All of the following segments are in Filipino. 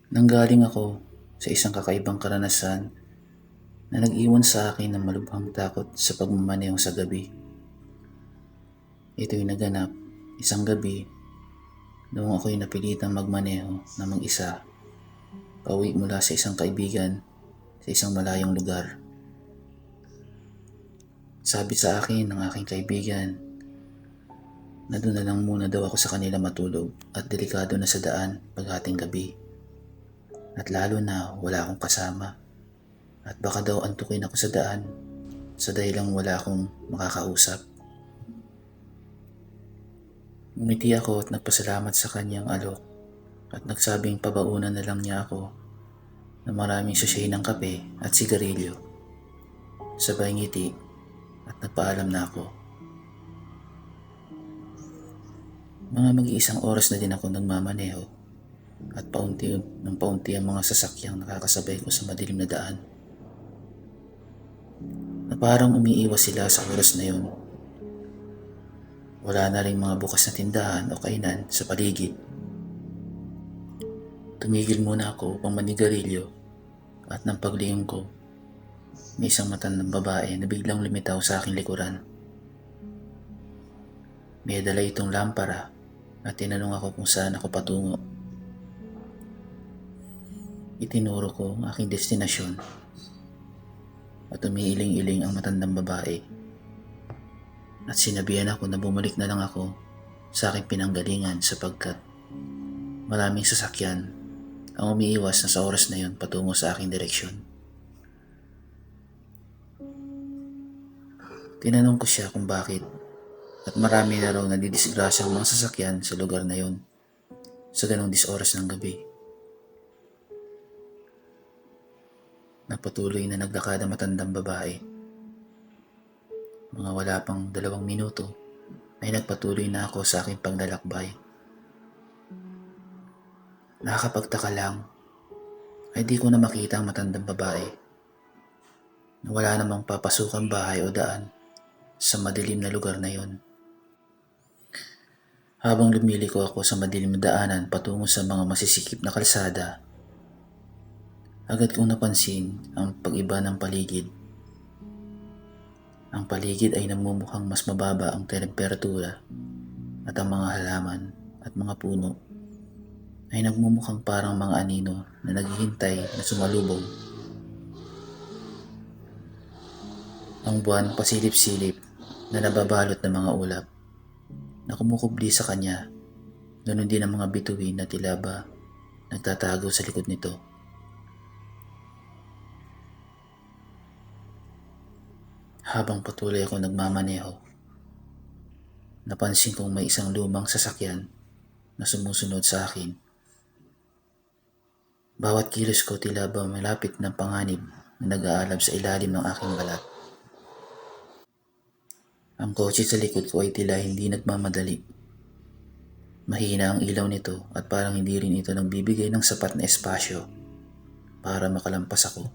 Nanggaling ako sa isang kakaibang karanasan na nag-iwan sa akin ng malubhang takot sa pagmamaneho sa gabi. Ito'y naganap isang gabi noong ako'y napilitang magmaneho na mag-isa pauwi mula sa isang kaibigan sa isang malayong lugar. Sabi sa akin ng aking kaibigan na doon na lang muna daw ako sa kanila matulog at delikado na sa daan paghating gabi. At lalo na wala akong kasama. At baka daw antukin ako sa daan sa dahilang wala akong makakausap. Ngumiti ako at nagpasalamat sa kanyang alok at nagsabing pabaunan na lang niya ako na maraming sachet ng kape at sigarilyo. Sabay ngiti at nagpaalam na ako. Mga mag-iisang oras na din ako nagmamaneho at paunti ng paunti ang mga sasakyang nakakasabay ko sa madilim na daan. Na parang umiiwas sila sa oras na yun. Wala na rin mga bukas na tindahan o kainan sa paligid. Tumigil muna ako upang manigarilyo at nang paglingon ko, may isang matandang babae na biglang lumitaw sa aking likuran. May dala itong lampara at tinanong ako kung saan ako patungo. Itinuro ko ang aking destinasyon at umiiling-iling ang matandang babae at sinabihan ako na bumalik na lang ako sa aking pinanggalingan sapagkat maraming sasakyan ang umiiwas na sa oras na yon patungo sa aking direksyon. Tinanong ko siya kung bakit at marami na raw nadidisgrasyang mga sasakyan sa lugar na yon sa ganong oras ng gabi. Napatuloy na naglakad ang matandang babae. Mga wala pang 2 minuto ay nagpatuloy na ako sa aking paglalakbay. Nakakapagtaka lang ay di ko na makita ang matandang babae na wala namang papasukang bahay o daan sa madilim na lugar na yon. Habang lumiliko ako sa madilim na daanan patungo sa mga masisikip na kalsada, agad kong napansin ang pag-iba ng paligid. Ang paligid ay namumukhang mas mababa ang temperatura at ang mga halaman at mga puno ay nagmumukhang parang mga anino na naghihintay na sumalubong. Ang buwan pasilip-silip na nababalot ng mga ulap na kumukubli sa kanya, ganoon din ang mga bituin na tila ba nagtatago sa likod nito. Habang patuloy ako nagmamaneho, napansin kong may isang lumang sasakyan na sumusunod sa akin. Bawat kilos ko tila ba malapit ng panganib na nag-aalab sa ilalim ng aking balat. Ang kotse sa likod ko ay tila hindi nagmamadali. Mahina ang ilaw nito at parang hindi rin ito nagbibigay ng sapat na espasyo para makalampas ako.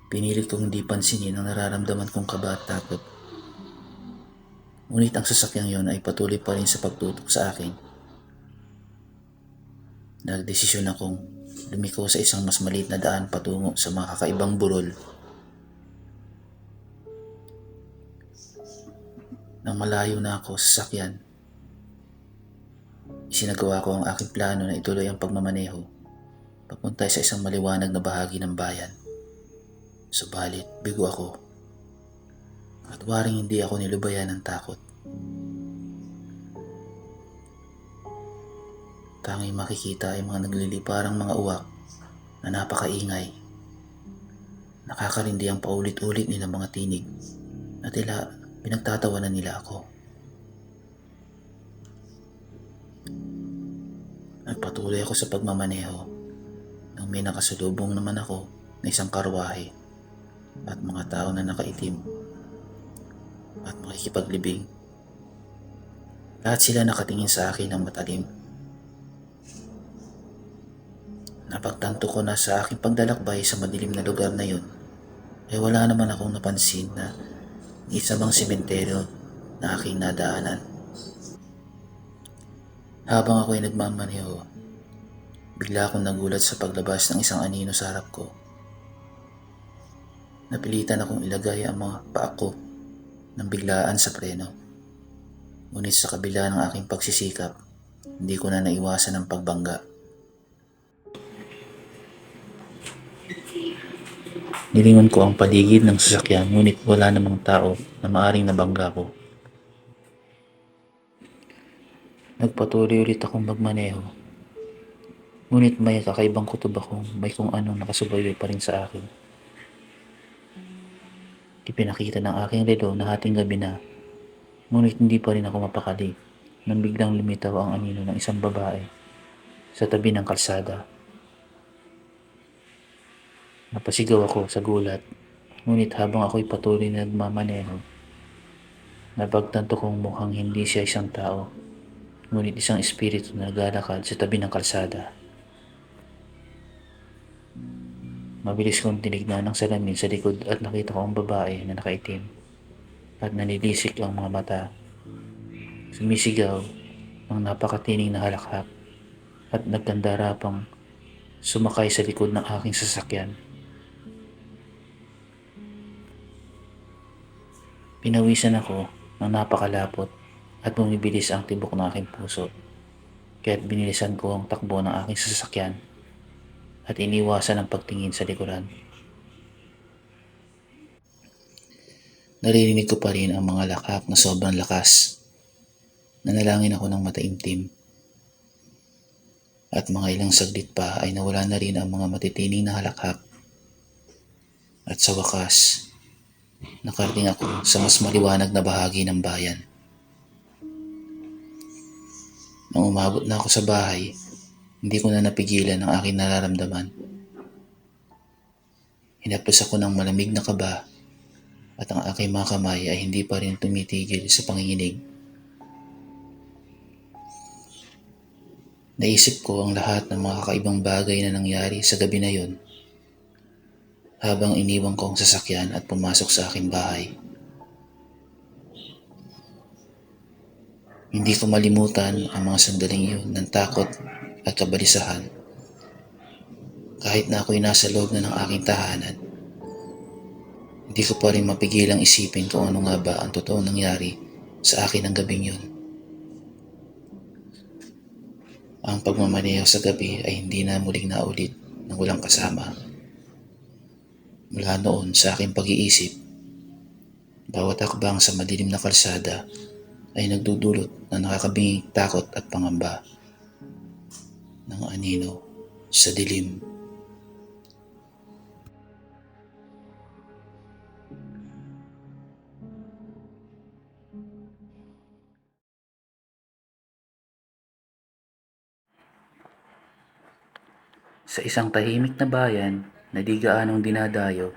Pinilit kong hindi pansinin ang nararamdaman kong kaba at takot. Ngunit ang sasakyang yon ay patuloy pa rin sa pagtutok sa akin. Nagdesisyon akong lumiko sa isang mas maliit na daan patungo sa mga kakaibang burol. Nang malayo na ako sa sasakyan, isinagawa ko ang aking plano na ituloy ang pagmamaneho papunta sa isang maliwanag na bahagi ng bayan. Subalit, bigo ako at waring hindi ako nilubayan ng takot. Tanging makikita ay mga nagliliparang mga uwak na napakaingay. Nakakarindi ang paulit-ulit nilang mga tinig na tila pinagtatawanan nila ako. Nagpatuloy ako sa pagmamaneho nang may nakasalubong naman ako na isang karwahe at mga tao na nakaitim at makikipaglibing. Lahat sila nakatingin sa akin ng matalim. Napagtanto ko na sa aking paglalakbay sa madilim na lugar na yun ay wala naman akong napansin na isa bang sementeryo na aking nadaanan. Habang ako ay nagmamaneho, Bigla akong nagulat sa paglabas ng isang anino sa harap ko. Napilitan akong ilagay ang mga paa ko ng biglaan sa preno. Ngunit sa kabila ng aking pagsisikap, hindi ko na naiwasan ang pagbangga. Nilingon ko ang paligid ng sasakyan ngunit wala namang tao na maaring nabangga ko. Nagpatuloy ulit akong magmaneho. Ngunit may kakaibang kutob akong may kung anong nakasubaybay pa rin sa akin. Ipinakita ng aking relo na hating gabi na, ngunit hindi pa rin ako mapakali nang biglang lumitaw ang anino ng isang babae sa tabi ng kalsada. Napasigaw ako sa gulat, ngunit habang ako'y patuloy na nagmamaneho, napagtanto kong mukhang hindi siya isang tao, ngunit isang espiritu na naglalakad sa tabi ng kalsada. Mabilis kong tinignan ang salamin sa likod at nakita ko ang babae na nakaitim at nanilisik ang mga mata. Sumisigaw ng napakatining na halakhak at nagkandara pang sumakay sa likod ng aking sasakyan. Pinawisan ako ng napakalapot at bumibilis ang tibok ng aking puso, kaya't binilisan ko ang takbo ng aking sasakyan at iniwasan ang pagtingin sa likuran. Naririnig ko pa rin ang mga lakhak na sobrang lakas. Nanalangin ako ng mataimtim. At mga ilang saglit pa ay nawala na rin ang mga matitining na halakhak. At sa wakas, nakarating ako sa mas maliwanag na bahagi ng bayan. Nang umabot na ako sa bahay, hindi ko na napigilan ang aking nararamdaman. Hinaplos ako ng malamig na kaba at ang aking mga kamay ay hindi pa rin tumitigil sa panginginig. Naisip ko ang lahat ng mga kakaibang bagay na nangyari sa gabi na yon habang iniwan ko ang sasakyan at pumasok sa aking bahay. Hindi ko malimutan ang mga sandaling iyon ng takot at kabalisahan. Kahit na ako'y nasa loob na ng aking tahanan, hindi ko pa rin mapigilang isipin kung ano nga ba ang totoong nangyari sa akin ng gabing yun. Ang pagmamaneho sa gabi ay hindi na muling naulit ng walang kasama. Mula noon sa aking pag-iisip, bawat hakbang sa madilim na kalsada ay nagdudulot ng nakakabinging takot at pangamba ng anino sa dilim. Sa isang tahimik na bayan na di gaanong dinadayo,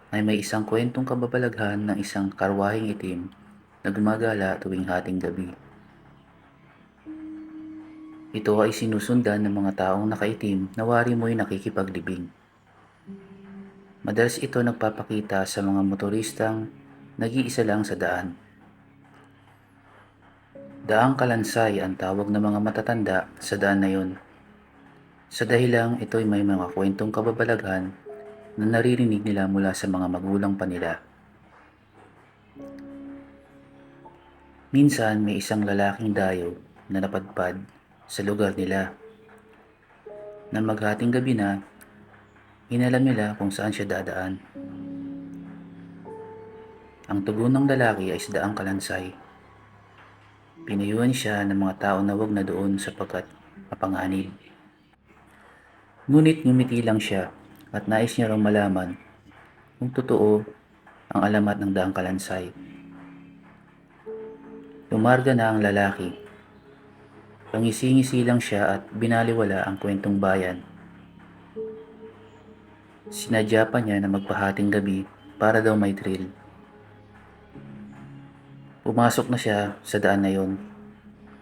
ay may isang kwentong kababalaghan ng isang karwaheng itim na gumagala tuwing hating gabi. Ito ay sinusundan ng mga taong nakaitim na wari mo'y nakikipaglibing. Madalas ito nagpapakita sa mga motoristang nag-iisa lang sa daan. Daang Kalansay ang tawag ng mga matatanda sa daan na yun. Sa dahilang ito'y may mga kwentong kababalaghan na naririnig nila mula sa mga magulang pa nila. Minsan may isang lalaking dayo na napadpad sa lugar nila. Na maghating gabi na, inalam nila kung saan siya dadaan. Ang tugon ng lalaki ay si Daang Kalansay. Pinayuhan siya ng mga tao na wag na doon sapagkat mapanganib. Ngunit ngumiti lang siya at nais niya raw malaman kung totoo ang alamat ng Daang Kalansay. Lumarga na ang lalaki. Pangisi-ngisi lang siya at binaliwala ang kwentong bayan. Sinadya pa niya na magpahating gabi para daw may thrill. Pumasok na siya sa daan na yon.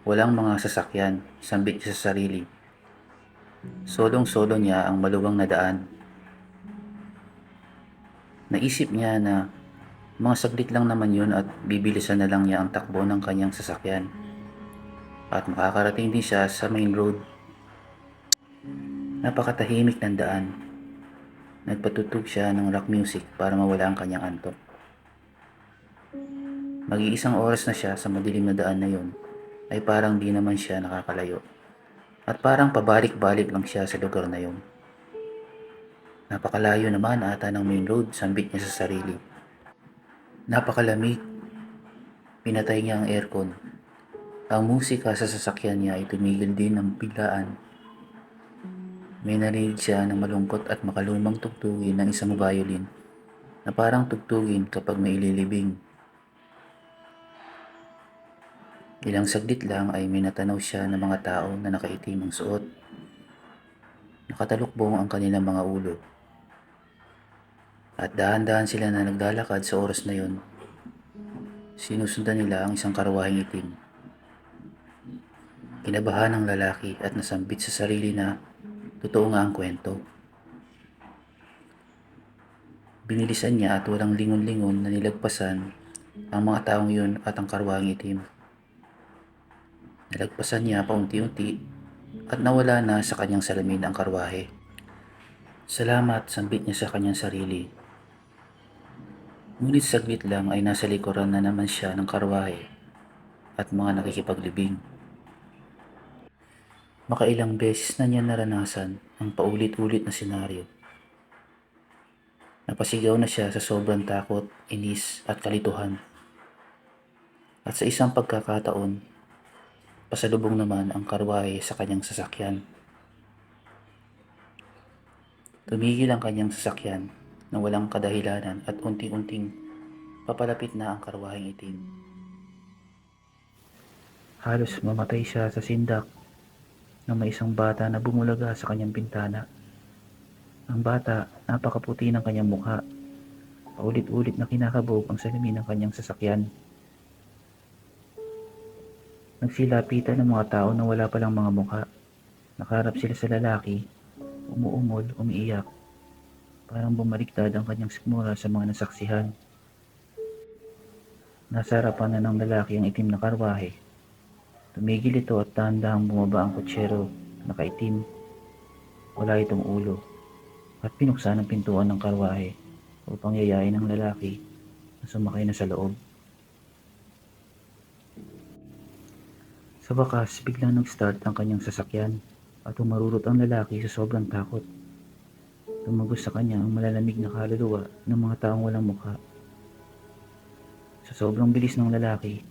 Walang mga sasakyan, sambit niya sa sarili. Solong-solo niya ang maluwang na daan. Naisip niya na mga saglit lang naman yun at bibilisan na lang niya ang takbo ng kanyang sasakyan. At makakarating din siya sa main road. Napakatahimik ng daan. Nagpatutug siya ng rock music para mawala ang kanyang antok. Mag-iisang oras na siya sa madilim na daan na yun, ay parang di naman siya nakakalayo. At parang pabalik-balik lang siya sa lugar na yun. Napakalayo naman ata ng main road, sambit niya sa sarili. Napakalamig. Pinatay niya ang aircon. Ang musika sa sasakyan niya ay tumigil din ng biglaan. May narinig siya ng malungkot at makalumang tugtugin ng isang violin na parang tugtugin kapag may ililibing. Ilang saglit lang ay may natanaw siya ng mga tao na nakaitim ang suot. Nakatalukbong ang kanilang mga ulo. At dahan-dahan sila na naglalakad sa oras na yon. Sinusundan nila ang isang karwaheng itim. Kinabahan ang lalaki at nasambit sa sarili na totoo nga ang kwento. Binilisan niya at walang lingon-lingon na nilagpasan ang mga taong yun at ang karwaheng itim. Nalagpasan niya paunti-unti at nawala na sa kanyang salamin ang karwahe. Salamat, sambit niya sa kanyang sarili. Ngunit saglit lang ay nasa likuran na naman siya ng karwahe at mga nakikipaglibing. Makailang beses na niya naranasan ang paulit-ulit na senaryo. Napasigaw na siya sa sobrang takot, inis at kalituhan. At sa isang pagkakataon, pasalubong naman ang karwahe sa kanyang sasakyan. Tumigil ang kanyang sasakyan na walang kadahilanan at unti-unting papalapit na ang karwaheng itim. Halos mamatay siya sa sindak na may isang bata na bumulaga sa kanyang bintana. Ang bata, napakaputi ng kanyang mukha. Paulit-ulit na kinakabog ang salamin ng kanyang sasakyan. Nagsilapitan ng mga tao na wala palang mga mukha. Nakaharap sila sa lalaki, umuungol, umiiyak. Parang bumaliktad ang kanyang sikmura sa mga nasaksihan. Nasa harapan na ng lalaki ang itim na karwahe. Tumigil ito at dahan-dahang bumaba ang kutsero, nakaitim. Wala itong ulo. At pinuksan ang pintuan ng karwahe upang yayain ang lalaki na sumakay na sa loob. Sa wakas, biglang nag-start ang kanyang sasakyan at umarurot ang lalaki sa sobrang takot. Tumagos sa kanya ang malalamig na kaluluwa ng mga taong walang mukha. Sa sobrang bilis ng lalaki,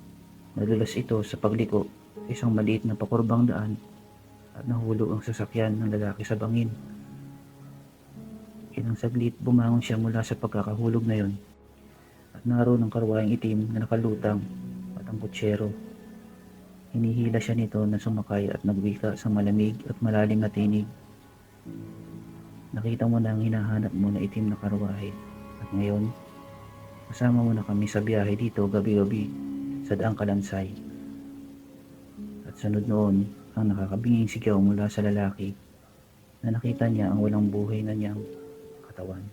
nadulas ito sa pagliko sa isang maliit na pakurbang daan at nahulog ang sasakyan ng lalaki sa bangin. Ilang saglit bumangon siya mula sa pagkakahulog na yon at naroon ang karwaheng itim na nakalutang at ang kutsero. Hinihila siya nito na sumakay at nagwika sa malamig at malalim na tinig. Nakita mo na ang hinahanap mo na itim na karwahe at ngayon, kasama mo na kami sa biyahe dito gabi-gabi sa daang Kalansay. At sunod noon ang nakakabinging sigaw mula sa lalaki na nakita niya ang walang buhay na niyang katawan.